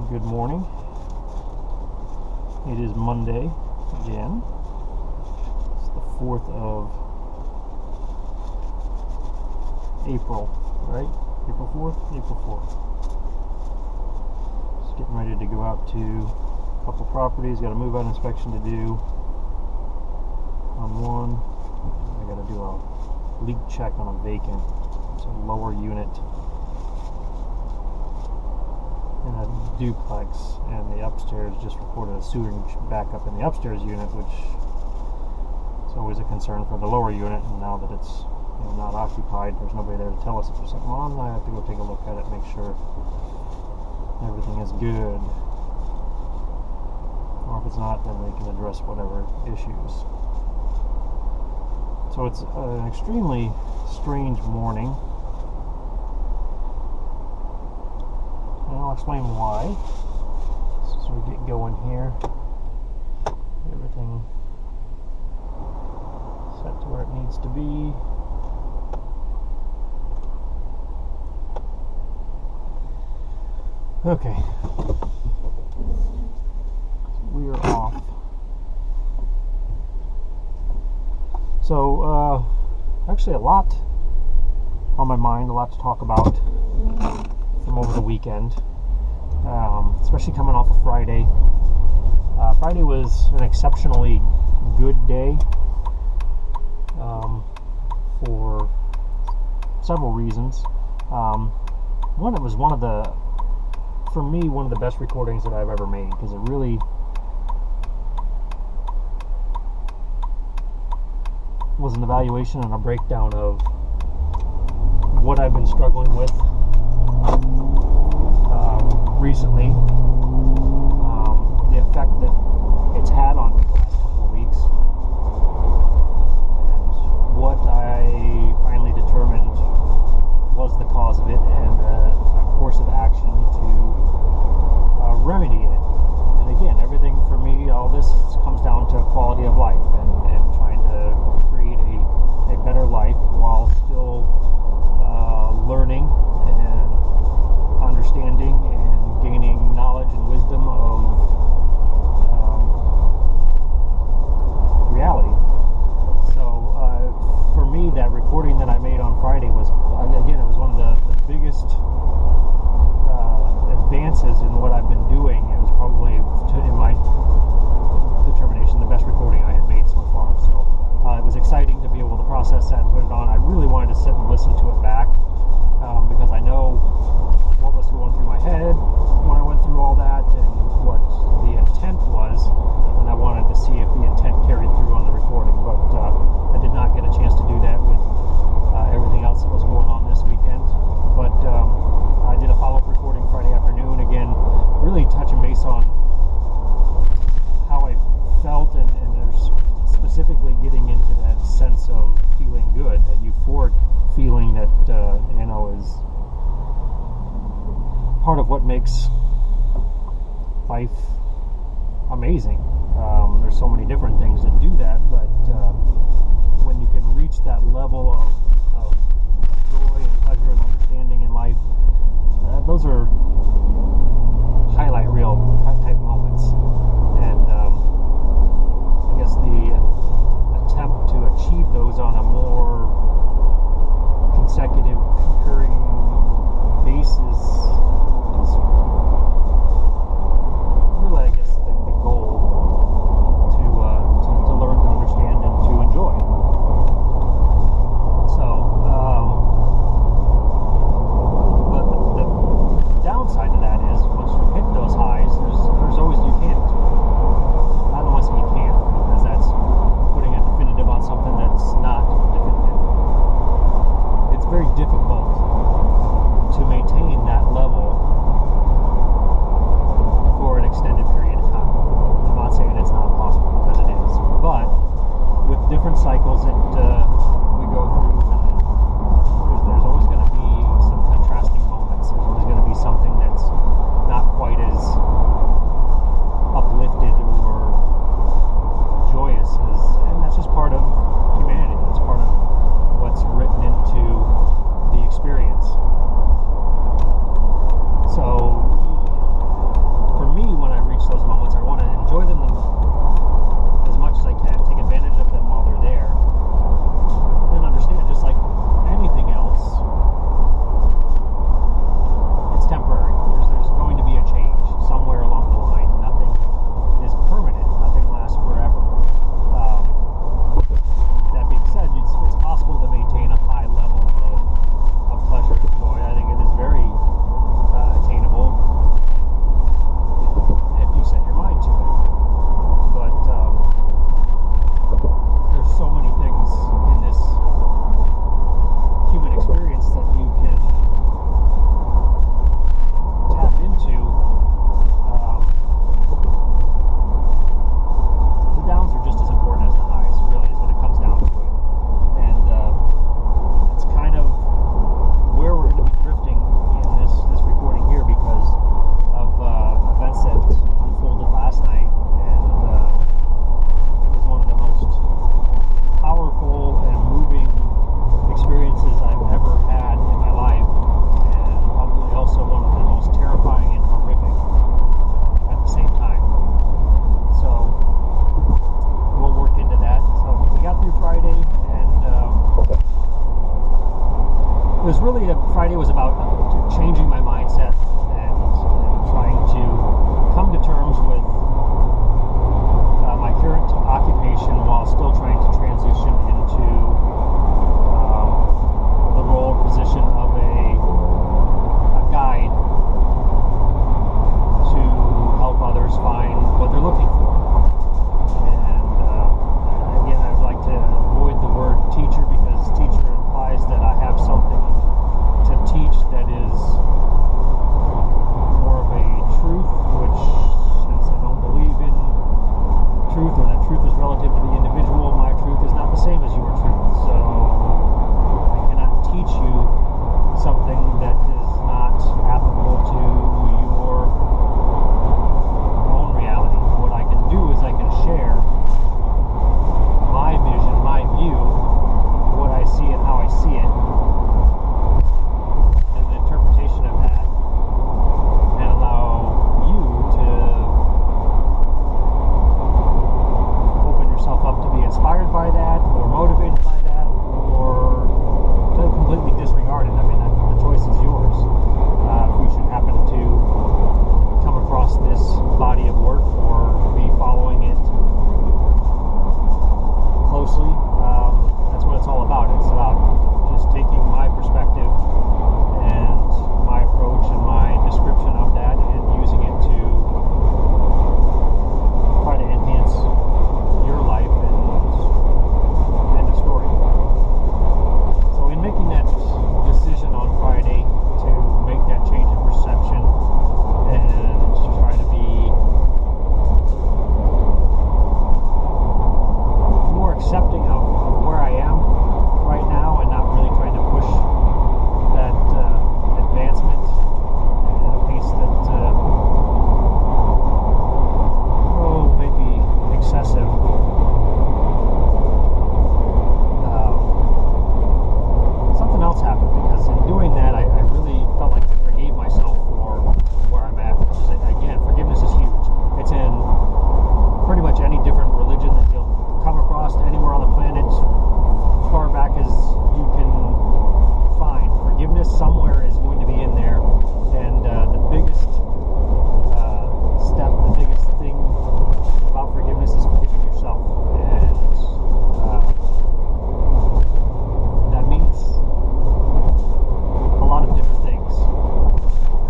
Good morning. It is Monday again. It's the 4th of April, right? April 4th? April 4th. Just getting ready to go out to a couple properties. Got a move-out inspection to do on one. I got to do a leak check on a vacant. It's a lower unit in a duplex, and the upstairs just reported a sewage backup in the upstairs unit, which is always a concern for the lower unit. And now that it's not occupied, there's nobody there to tell us if there's something on. I have to go take a look at it, make sure everything is good, or if it's not, then we can address whatever issues. So it's an extremely strange morning. I'll explain why. So we get going here. Everything set to where it needs to be. Okay. We are off. So, actually a lot on my mind, a lot to talk about from over the weekend, especially coming off of Friday. Friday was an exceptionally good day for several reasons. One, it was one of the best recordings that I've ever made, because it really was an evaluation and a breakdown of what I've been struggling with recently, the effect that it's had on me the last couple of weeks, and what I finally determined was the cause of it, and a course of action to remedy it. And again, everything for me, all this comes down to quality of life, and trying to create a better life while still learning and understanding and gaining knowledge and wisdom of reality. So for me, that recording that I made on Friday was, again, it was one of the biggest advances in what I've been doing. It was probably, in my determination, the best recording I had made so far. So it was exciting to be able to process that and put it on. I really wanted to sit and listen to it back, because I know what was going through my head when I went through all that, and what the intent was, and I wanted to see if the intent carried through on the recording. But I did not get a chance to do that with everything else that was going on this weekend. But I did a follow-up recording Friday afternoon, again, really touching base on how I felt, and there's specifically getting into that sense of feeling good, that euphoric feeling that is part of what makes life amazing. There's so many different things that do that, but when you can reach that level of joy and pleasure and understanding in life, those are highlight reel type moments. And I guess the attempt to achieve those on a more consecutive, concurring basis is really, I guess, the goal to learn to understand and to enjoy. really Friday was about changing my mindset and trying to come to terms with my current occupation while still trying to transition into the role position of a guide to help others find what they're looking for. And again, I would like to avoid the word teacher because teacher implies that I have something to teach that is more of a truth, which, since I don't believe in truth, or that truth is relative to the individual, my truth is not the same as your truth. So I cannot teach you something that is not applicable to your own reality. What I can do is I can share my vision, my view, what I see and how I see it, and the interpretation of that, and allow you to open yourself up to be inspired by that, or motivated by that, or to completely disregard it. I mean, the choice is yours. If you should happen to come across this body of work or be following it closely, that's what it's all about. It's about just taking my perspective and my approach and my description of that and using it to try to enhance your life and the story. So in making that decision on Friday to make that change in perception and try to be more accepting of where I am right now and not really trying to push that advancement at a pace that maybe excessive. Something else happened, because in doing that I really felt like I forgave myself for where I'm at. Again, forgiveness is huge. It's in pretty much any different religion that you'll come across anywhere on the planet, as far back as you can find. Forgiveness somewhere is going to be in there, and the biggest step, the biggest thing about forgiveness is forgiving yourself, and that means a lot of different things. It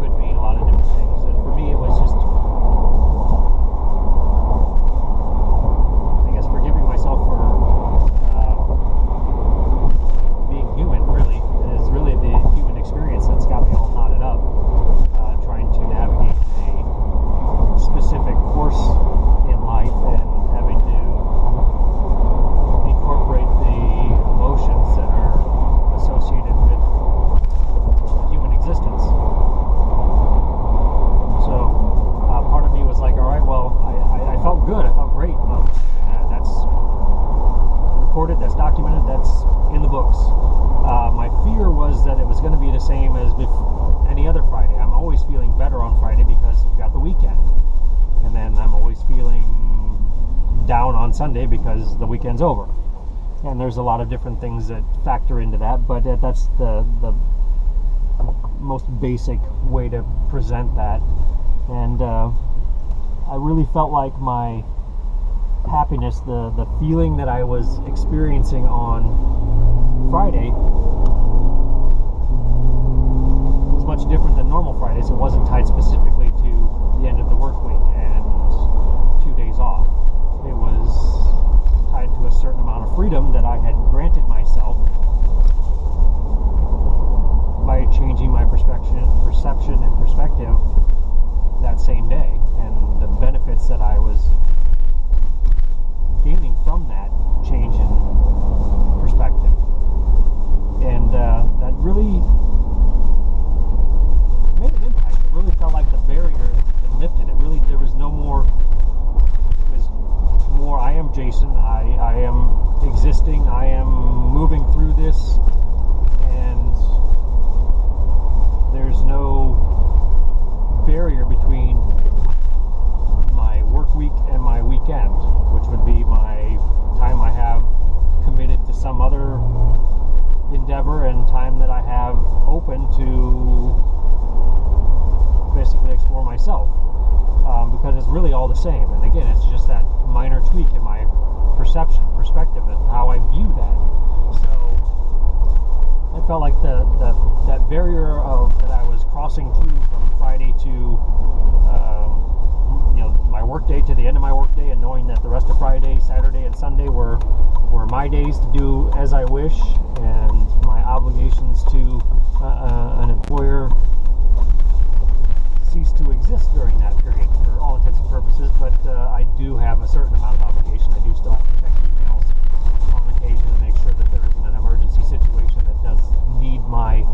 could mean a lot of different things, and for me it was just, I guess, forgiving myself for being human. Really is really the human experience that's got me all knotted up, trying to navigate a specific course in life and having to incorporate the emotions that are associated with human existence. So part of me was like, all right, well, I felt good, I felt great. That's recorded, that's documented, that's in the books. My fear was that it was going to be the same as any other Friday. I'm always feeling better on Friday because we've got the weekend. And then I'm always feeling down on Sunday because the weekend's over. And there's a lot of different things that factor into that, but that's the most basic way to present that. And I really felt like my happiness, the feeling that I was experiencing on Friday, was much different than normal Fridays. It wasn't tied specifically to the end of the work week and 2 days off. It was tied to a certain amount of freedom that I had granted myself by changing my perception and perspective that same day, and the benefits that I was gaining from that change in perspective. And that really made an impact. It really felt like the barrier all the same. And again, it's just that minor tweak in my perspective of how I view that. So I felt like that barrier that I was crossing through from Friday to my work day to the end of my work day, and knowing that the rest of Friday, Saturday, and Sunday were my days to do as I wish, and my obligations to an employer cease to exist during that period for all intents and purposes. But I do have a certain amount of obligation. I do still have to check emails on occasion to make sure that there isn't an emergency situation that does need my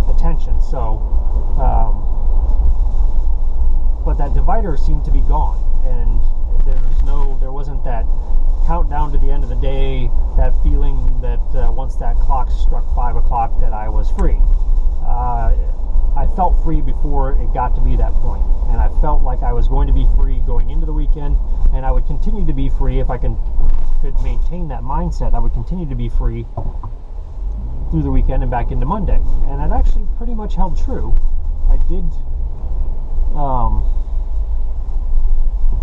attention. So but that divider seemed to be gone, and there wasn't that countdown to the end of the day, that feeling that once that clock struck 5 o'clock that I was free. I felt free before it got to be that point, and I felt like I was going to be free going into the weekend, and I would continue to be free if I could maintain that mindset. I would continue to be free through the weekend and back into Monday, and it actually pretty much held true. I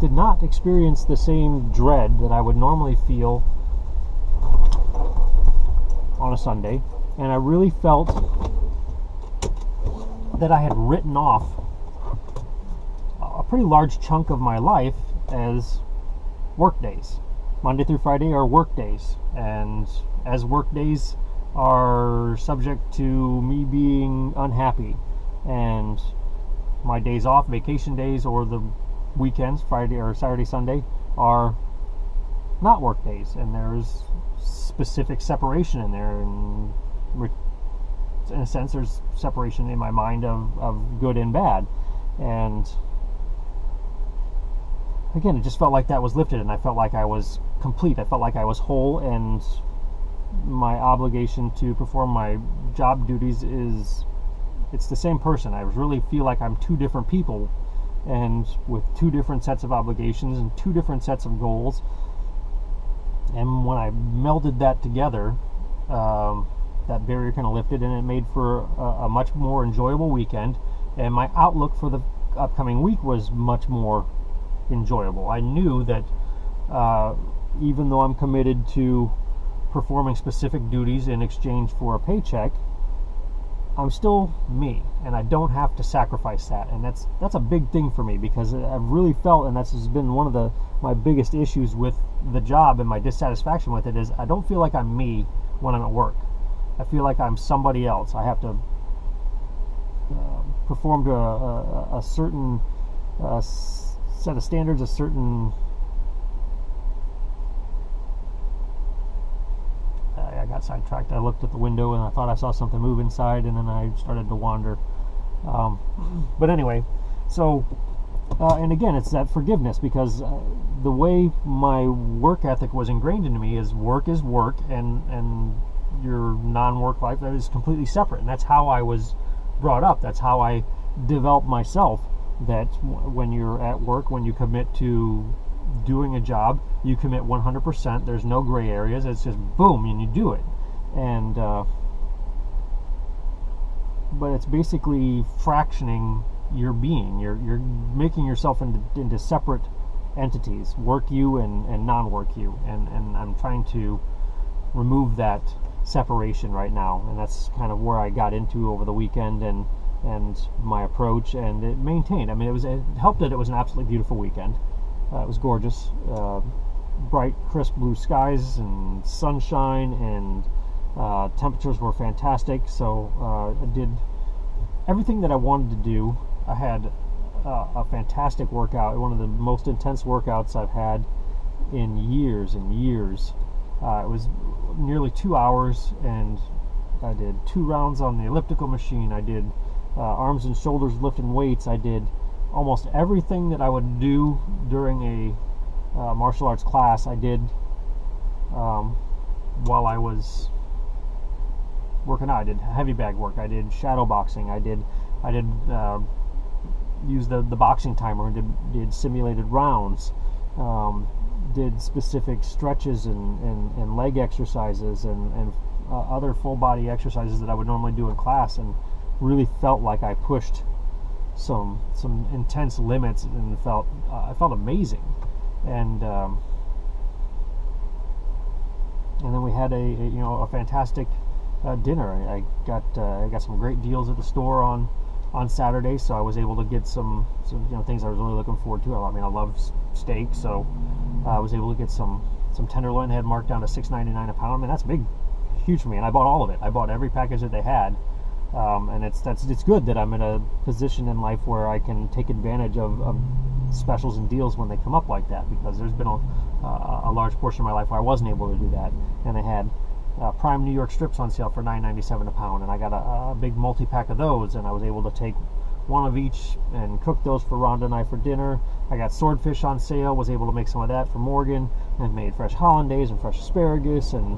did not experience the same dread that I would normally feel on a Sunday, and I really felt that I had written off a pretty large chunk of my life as work days. Monday through Friday are work days, and as work days are subject to me being unhappy, and my days off, vacation days, or the weekends, Friday or Saturday, Sunday, are not work days, and there's specific separation in there, and in a sense there's separation in my mind of good and bad. And again, it just felt like that was lifted, and I felt like I was complete. I felt like I was whole, and my obligation to perform my job duties it's the same person. I really feel like I'm two different people, and with two different sets of obligations and two different sets of goals. And when I melded that together, that barrier kind of lifted, and it made for a much more enjoyable weekend, and my outlook for the upcoming week was much more enjoyable. I knew that even though I'm committed to performing specific duties in exchange for a paycheck, I'm still me, and I don't have to sacrifice that. And that's a big thing for me, because I've really felt, and that's been one of my biggest issues with the job and my dissatisfaction with it, is I don't feel like I'm me when I'm at work. I feel like I'm somebody else. I have to perform to a certain set of standards, a certain... I got sidetracked. I looked at the window and I thought I saw something move inside, and then I started to wander. But anyway, so and again, it's that forgiveness, because the way my work ethic was ingrained into me is work, and your non-work life is completely separate. And that's how I was brought up. That's how I developed myself, that when you're at work, when you commit to doing a job, you commit 100%. There's no gray areas. It's just boom, and you do it. And but it's basically fractioning your being. You're making yourself into separate entities, work you and non-work you. And I'm trying to remove that separation right now, and that's kind of where I got into over the weekend, and my approach, and it maintained. I mean, it helped that it was an absolutely beautiful weekend. It was gorgeous, bright, crisp blue skies and sunshine, and temperatures were fantastic. So I did everything that I wanted to do. I had a fantastic workout, one of the most intense workouts I've had in years and years. It was nearly 2 hours, and I did 2 rounds on the elliptical machine. I did arms and shoulders lifting weights. I did almost everything that I would do during a martial arts class. I did while I was working out. I did heavy bag work. I did shadow boxing. I did use the boxing timer and did simulated rounds. Did specific stretches and leg exercises and other full body exercises that I would normally do in class, and really felt like I pushed some intense limits, and I felt amazing. And then we had a fantastic dinner. I got some great deals at the store on Saturday, so I was able to get some things I was really looking forward to. I mean, I love steak, so I was able to get some tenderloin. They had marked down to $6.99 a pound. I mean, that's big, huge for me, and I bought all of it. I bought every package that they had, and it's good that I'm in a position in life where I can take advantage of specials and deals when they come up like that, because there's been a large portion of my life where I wasn't able to do that. And they had prime New York strips on sale for $9.97 a pound, and I got a big multi-pack of those, and I was able to take one of each and cook those for Rhonda and I for dinner. I got swordfish on sale, was able to make some of that for Morgan, and made fresh hollandaise and fresh asparagus and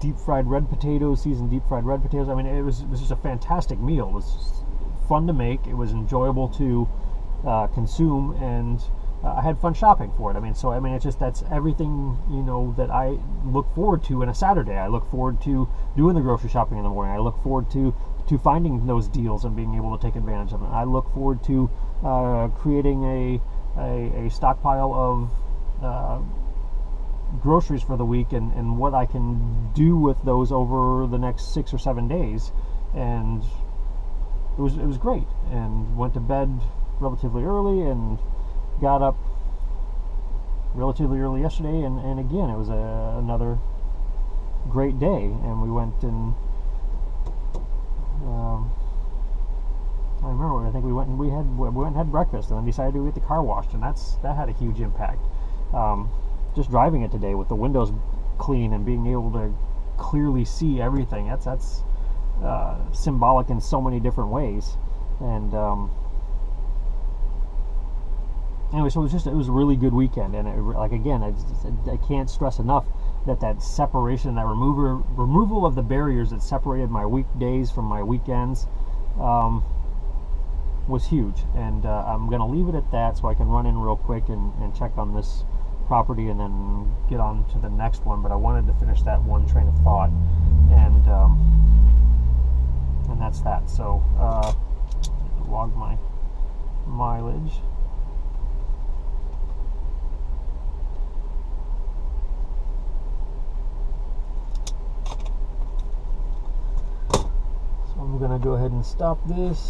deep fried red potatoes, seasoned deep fried red potatoes. I mean, it was just a fantastic meal. It was fun to make. It was enjoyable to consume, and I had fun shopping for it. It's just, that's everything, that I look forward to in a Saturday. I look forward to doing the grocery shopping in the morning. I look forward to finding those deals and being able to take advantage of them. I look forward to creating a stockpile of groceries for the week, and what I can do with those over the next 6 or 7 days. And it was great. And went to bed relatively early and got up relatively early yesterday, and again, it was another great day. And we went and I remember, I think we went and had breakfast, and then decided to get the car washed, and that had a huge impact. Just driving it today with the windows clean and being able to clearly see everything, that's symbolic in so many different ways. And anyway, so it was a really good weekend. And I can't stress enough that separation, that removal of the barriers that separated my weekdays from my weekends was huge. And I'm going to leave it at that, so I can run in real quick and check on this property and then get on to the next one. But I wanted to finish that one train of thought, and that's that. So log my mileage. So I'm going to go ahead and stop this.